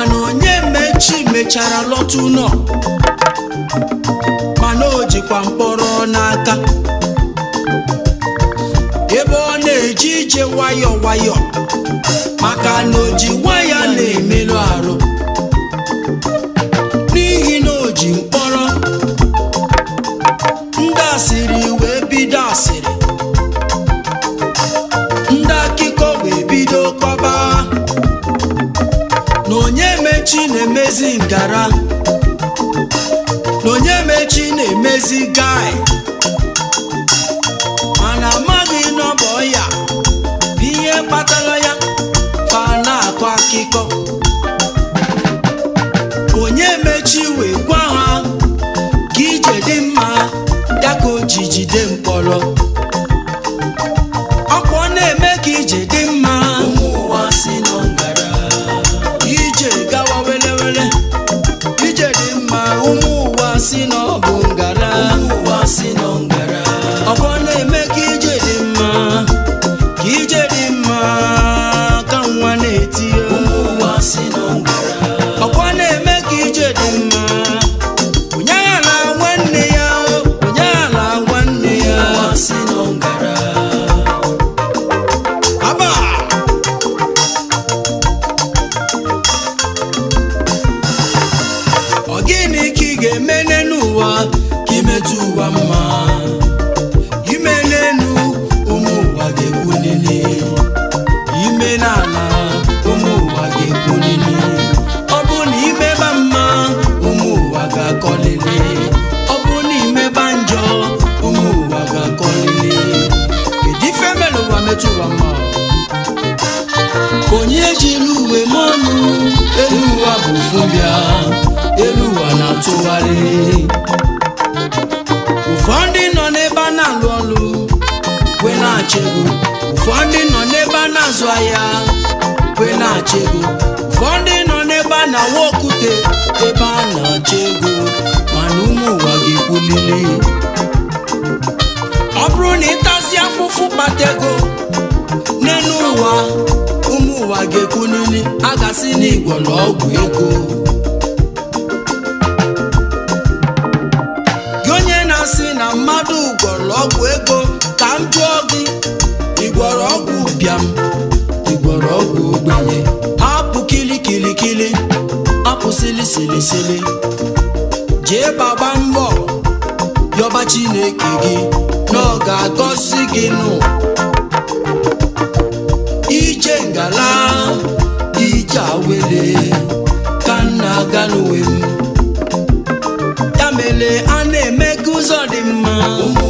mana onye mechi mechara lọtụ nọ mana o jikwa mkpọrọ n'aka ebe ọ na-eji ije nwayọ nwayọ maka na o ji waya na-emelụ arụ n'ihi na o ji mkpọrọ ndị asịrị wee bido asịrị ndị akụkọ wee bido kọba na onye mechi na-emezi ngara na onye mechi na-emezi gai mana amaghị n'ọbọ ya ihe kpatara ya fa na-akọ akụkọ onye mechi wee gwa ha ka ije dị mma ya ka o ji jide mkpọrọ ọkwa ọ na-eme ka ije dị mma ụmụ ụwa si nọ ngara ije gawa welewele ije dị mma ụmụ ụwa si n'ọbụ ngara ụmụ ụwa si nọ ngara ọkwa ọ na-eme ka ije dị mma ka ije dị mma ka nwa na-eti ụmụ ụwa si nọ ngara ọkwa ọ na-eme ka ije dị mma onye ala nwanne ya onye ala nwanne ya ụwa si nọ ngara aba ọ gịnị ka ị ga-eme n'ụwa ka imetụ ụwa mma ime n'elu ụmụ ụwa ga-ekwulili ime n'ala ụmụ ụwa ga-ekwulili ọ bụ na imeba mma ụmụ ụwa ga-akọlili ọ bụ na imeba njọ ụmụ ụwa ga-akọlili kedu ife mere ụwa metụ ụwa mma onye jiri uwe m ọnụ elu ụwa bụ fụbịa elu ụwa na-atụgharị ụfọdụ nọ n'ebe a na-alụ ọlụ wee na-achọ ego ụfọdụ nọ n'ebe a na-azụ ahịa wee na-achọ ego ụfọdụ nọ n'ebe a na-awa okwute ebe a na-achọ ego mana ụmụ ụwa ga-ekwulili ọ bụrụ na ịtasị afụfụ kpata ego n'elu ụwa ụmụ ụwa ga-ekwulili a gasị n'igwọrọ ọgwụ ego si na mmadụ gwọrọ ọgwụ ego ka m jụọ gị ịgwọrọ ọgwụ ụbịam ịgwọrọ ọgwụ ogbenye hapụ kili hapụ sili jee gbaba mbọ yọba Chineke gị na ọ ga-agọzi gị nụ ije ngala ije awele ka nna aga n'uwe m ya mere a na-eme ka ụzọ dị mma ụmụ